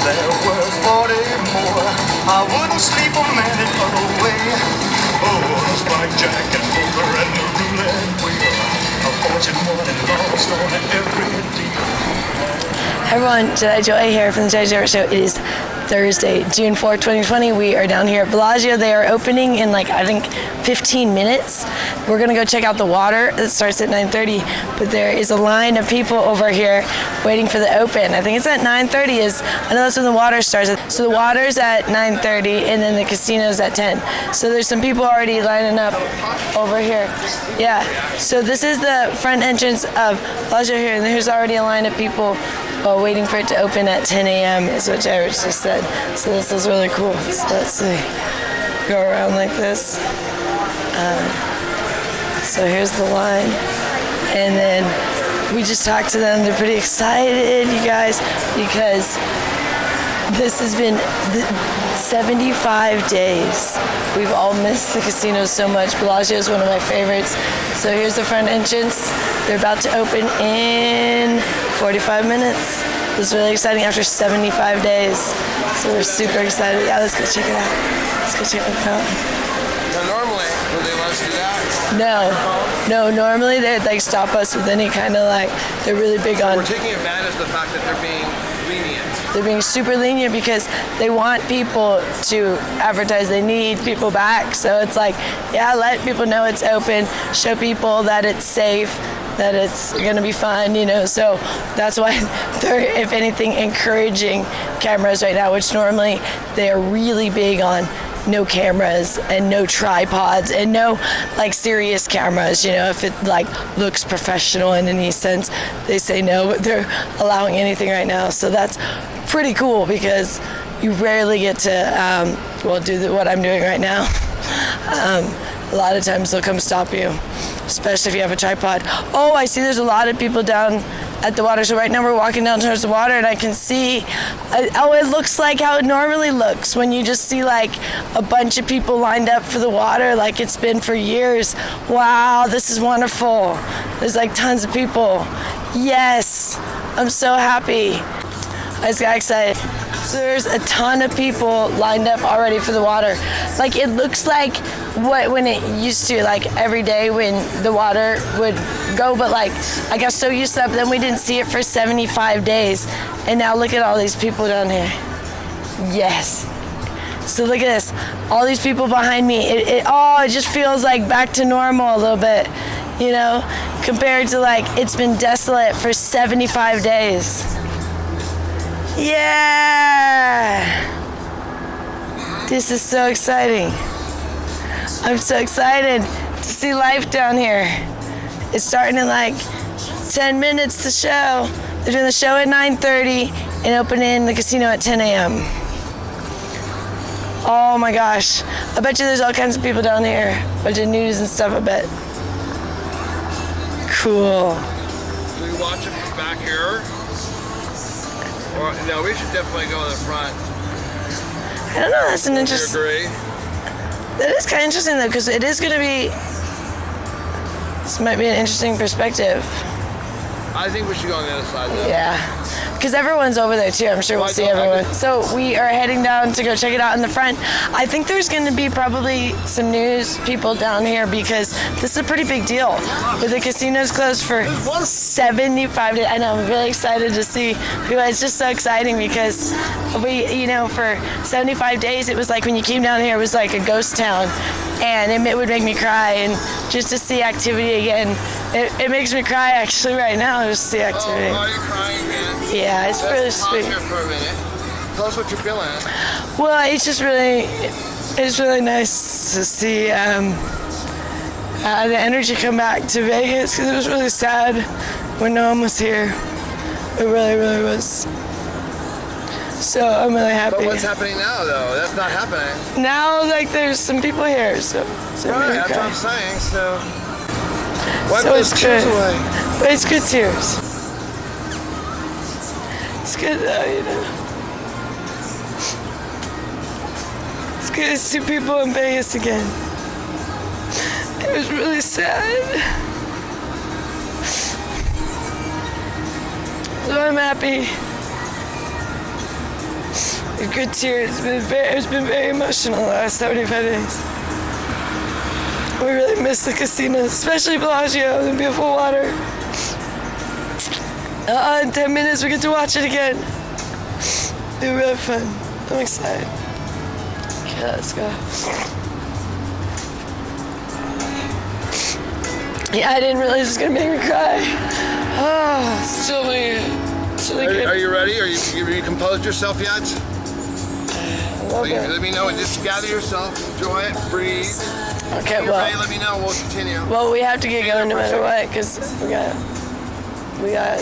there were 40 more, I wouldn't sleep a minute away. Oh, it's blackjack and poker and the roulette wheel, a fortune won and lost on every deal. Everyone, Jedi Joy here from the Jedi Show. It is Thursday, June 4th, 2020. We are down here at Bellagio. They are opening in I think 15 minutes. We're gonna go check out the water. It starts at 9:30, but there is a line of people over here waiting for the open. I think it's at 9:30 I know that's when the water starts. So the water's at 9:30 and then the casino's at 10. So there's some people already lining up over here. Yeah, so this is the front entrance of Bellagio here, and there's already a line of people waiting for it to open at 10 a.m. is what Jared just said. So this is really cool. So let's see. Go around like this. So here's the line. And then we just talked to them. They're pretty excited, you guys, because this has been 75 days. We've all missed the casino so much. Bellagio is one of my favorites. So here's the front entrance. They're about to open in 45 minutes. It's really exciting after 75 days. So we're super excited. Yeah, let's go check it out. Let's go check the fountain. So normally, would they let us do that? No, normally they'd stop us with any kind of they're really big on. We're taking advantage of the fact that they're being lenient. They're being super lenient because they want people to advertise. They need people back. So it's let people know it's open, show people that it's safe, that it's gonna be fun, so that's why they're, if anything, encouraging cameras right now, which normally they are really big on no cameras and no tripods and no serious cameras, if it looks professional in any sense, they say no, but they're allowing anything right now. So that's pretty cool because you rarely get to do what I'm doing right now. A lot of times they'll come stop you, especially if you have a tripod. Oh, I see there's a lot of people down at the water. So right now we're walking down towards the water and I can see, it looks like how it normally looks when you just see a bunch of people lined up for the water like it's been for years. Wow, this is wonderful. There's tons of people. Yes, I'm so happy. I just got excited. So there's a ton of people lined up already for the water. It looks like when it used to, every day when the water would go, but I got so used to that, but then we didn't see it for 75 days. And now look at all these people down here. Yes. So look at this. All these people behind me. It just feels back to normal a little bit, compared to it's been desolate for 75 days. Yeah! This is so exciting. I'm so excited to see life down here. It's starting in 10 minutes to show. They're doing the show at 9:30 and opening the casino at 10 a.m. Oh my gosh. I bet you there's all kinds of people down here. A bunch of news and stuff, I bet. Cool. Do we watch it from back here? Or, no, we should definitely go in the front. I don't know, that's an interesting... Do you agree? That is kind of interesting though, because it is going to be... This might be an interesting perspective. I think we should go on the other side though. Yeah, because everyone's over there too. I'm sure we'll see everyone. So we are heading down to go check it out in the front. I think there's going to be probably some news people down here because this is a pretty big deal. But the casino's closed for 75 days. I know, I'm really excited to see people. It's just so exciting because we, for 75 days, it was when you came down here, it was like a ghost town. And it would make me cry, and just to see activity again, it makes me cry actually right now just to see activity. Oh, are you crying again? Yeah, it's really sweet. Here for a minute. Tell us what you're feeling. Well, it's really nice to see the energy come back to Vegas because it was really sad when no one was here. It really, really was. So I'm really happy. But what's happening now, though? That's not happening. Now, there's some people here, so right, that's what I'm saying. So wipe so those tears away. But it's good tears. It's good, though, It's good to see people in Vegas again. It was really sad. So I'm happy. A good tears. It's been very emotional the last 75 days. We really miss the casinos, especially Bellagio, the beautiful water. In 10 minutes we get to watch it again. It'll be really fun. I'm excited. Okay, let's go. Yeah, I didn't realize it was gonna make me cry. Oh, it's really good. Are you ready? Are you composed yourself yet? Okay. Let me know and just gather yourself, enjoy it, breathe. Okay, You're ready, let me know and we'll continue. Well, we have to get going no matter what, because we gotta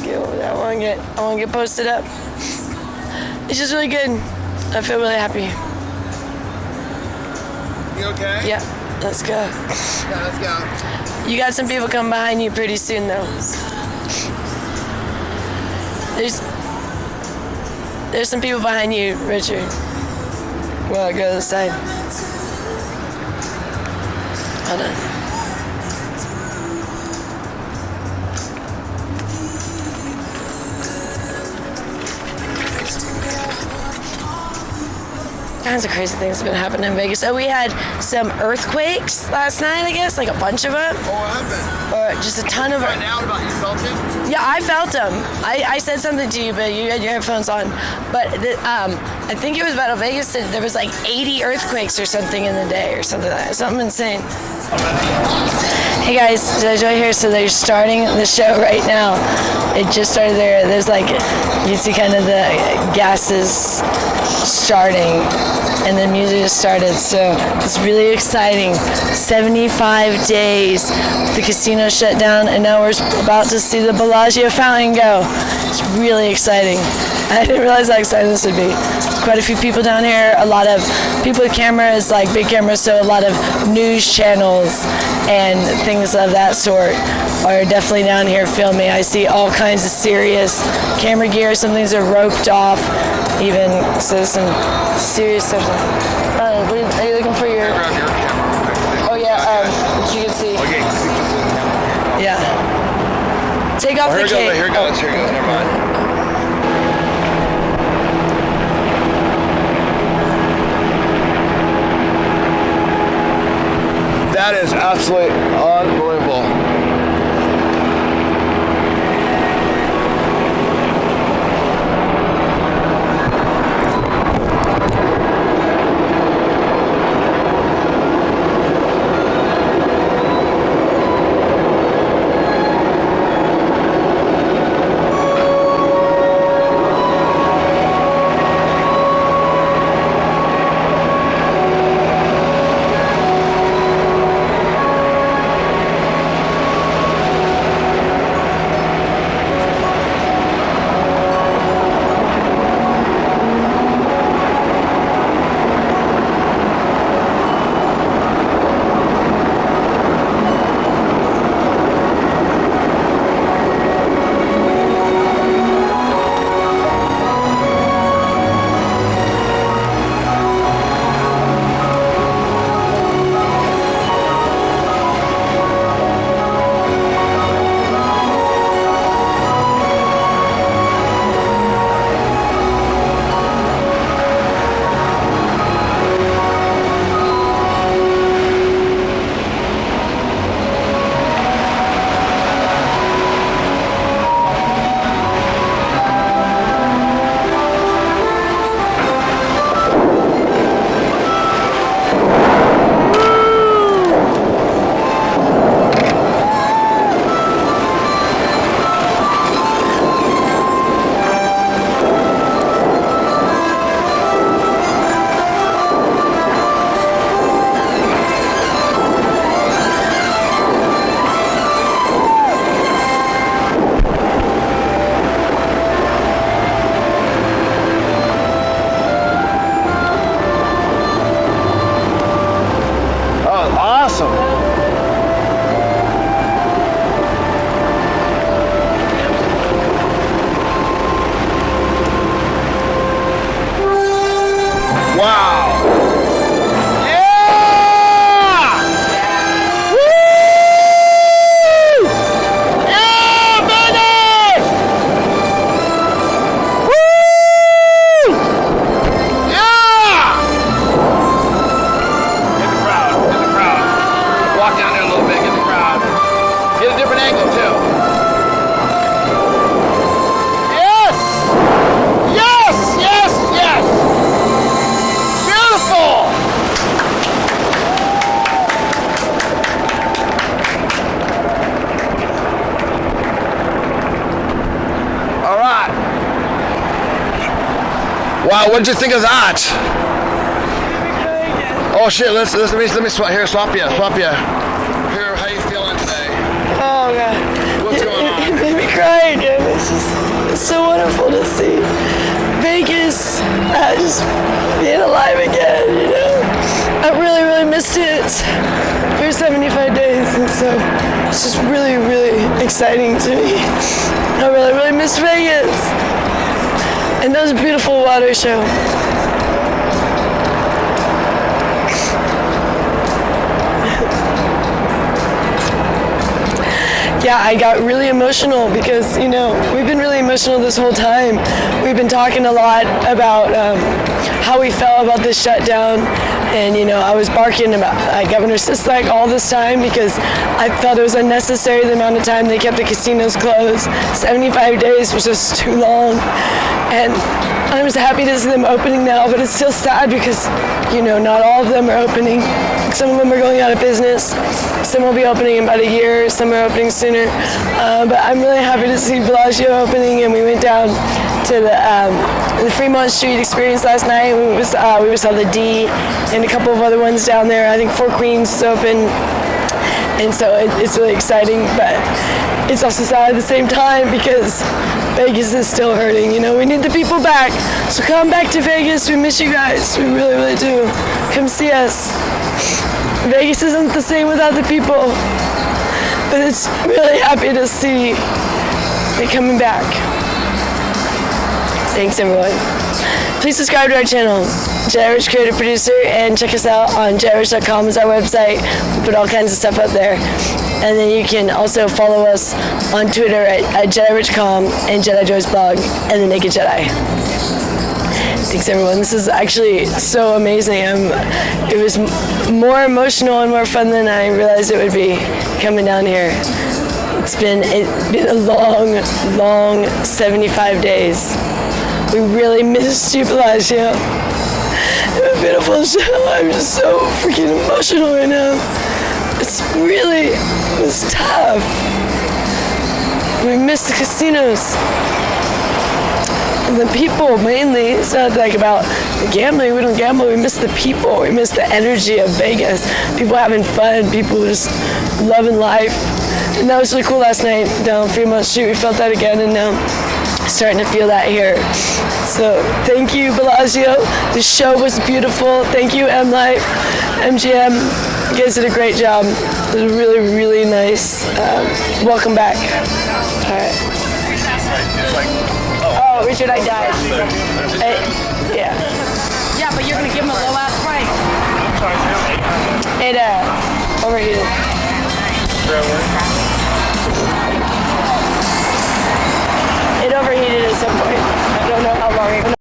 get over there. I wanna get posted up. It's just really good. I feel really happy. You okay? Yeah, let's go. Yeah, let's go. You got some people coming behind you pretty soon, though. There's some people behind you, Richard. Well, go to the side. Hold on. Kinds of crazy things have been happening in Vegas. So we had some earthquakes last night, I guess, like a bunch of them. Oh, what happened? Or just a ton of Right now, about you felt it? Yeah, I felt them. I said something to you, but you had your headphones on. But I think it was about Vegas. There was like 80 earthquakes or something in the day or something like that. Something insane. Hey guys, Joy here. So they're starting the show right now. It just started there. There's like, you see kind of the gases starting and the music just started. So it's really exciting. 75 days. The casino shut down and now we're about to see the Bellagio fountain go. It's really exciting. I didn't realize how exciting this would be. Quite a few people down here, a lot of people with cameras, like big cameras, so a lot of news channels and things of that sort are definitely down here filming. I see all kinds of serious camera gear. Some things are roped off, even, so some serious stuff. Are you looking for your... Grab your camera. Oh yeah, as you can see. Okay. Yeah. Take off the cape. Here it goes, never mind. That is absolutely unbelievable. Wow, what'd you think of that? Oh shit, let me swap you. Here, how you feeling today? Oh god. What's going on? It made me cry again. It's so wonderful to see Vegas just being alive again, you know. I really, really missed it for 75 days, and so it's just really, really exciting to me. I really, really missed Vegas. And that was a beautiful water show. Yeah, I got really emotional because, you know, we've been really emotional this whole time. We've been talking a lot about how we felt about this shutdown. And, you know, I was barking about Governor Sisolak all this time because I felt it was unnecessary the amount of time they kept the casinos closed. 75 days was just too long. And I'm just happy to see them opening now, but it's still sad because, you know, not all of them are opening. Some of them are going out of business. Some will be opening in about a year. Some are opening sooner. But I'm really happy to see Bellagio opening, and we went down to the Fremont Street experience last night. We saw the D and a couple of other ones down there. I think Four Queens is open. And so it's really exciting, but it's also sad at the same time because Vegas is still hurting. You know, we need the people back. So come back to Vegas. We miss you guys. We really, really do. Come see us. Vegas isn't the same without the people, but it's really happy to see it coming back. Thanks, everyone. Please subscribe to our channel, Jedi Rich Creative Producer, and check us out on JediRich.com is our website. We put all kinds of stuff up there. And then you can also follow us on Twitter at JediRich.com and Jedi Joy's blog and The Naked Jedi. Thanks, everyone. This is actually so amazing. It was more emotional and more fun than I realized it would be coming down here. It's been a long 75 days. We really missed you, Bellagio. It was a beautiful show. I'm just so freaking emotional right now. It was tough. We missed the casinos. And the people, mainly. It's not like about the gambling. We don't gamble. We miss the people. We miss the energy of Vegas. People having fun. People just loving life. And that was really cool last night down Fremont Street. We felt that again, and now starting to feel that here. So thank you, Bellagio. The show was beautiful. Thank you, M-Life, MGM. You guys did a great job. It was really, really nice. Welcome back. All right. Oh, Richard, I died. Yeah. Yeah, but you're gonna give him a low ass price. It overheated. It overheated at some point. I don't know how long.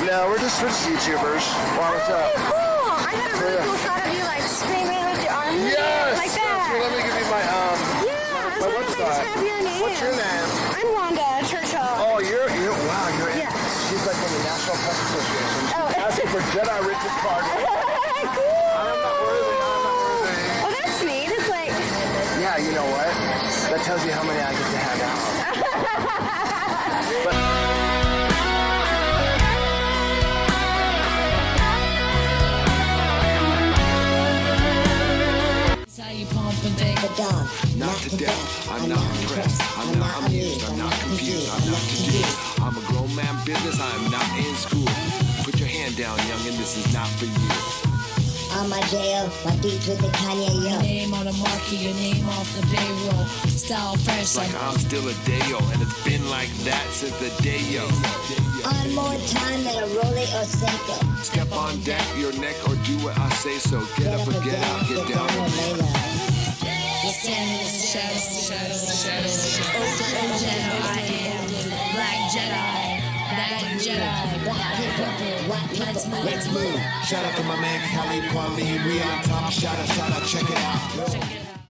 No, we're just YouTubers. Wow, what's up? Cool. I got a really cool shot of you like screaming with your arms Yes! like that. Well, let me give you my Yeah, my I just website. have your name. What's your name? I'm Wanda Churchill. Oh, you're wow, you're Yeah. she's like from the National Press Association. She's Oh. asking for Jedi Rich's card. Cool. I'm not worthy. Oh, that's neat. It's like. Yeah, you know what? That tells you how many I get to have out. Not to death, I'm not impressed, I'm not amused, I'm not confused, I'm not confused. I'm a grown man business, I'm not in school. Put your hand down, youngin', this is not for you. On my jail, my beats with the Kanye, yo. Your name on the market, your name off the payroll. Style fresh Like I'm still a Dayo, and it's been like that since the Dayo. On more time than a Rolly or Seiko. Step on deck, your neck, or do what I say so. Get up or get out, get down and lay low. Let's move. Shout out to my man Khalid Kwame, we on top. Shout out, check it out.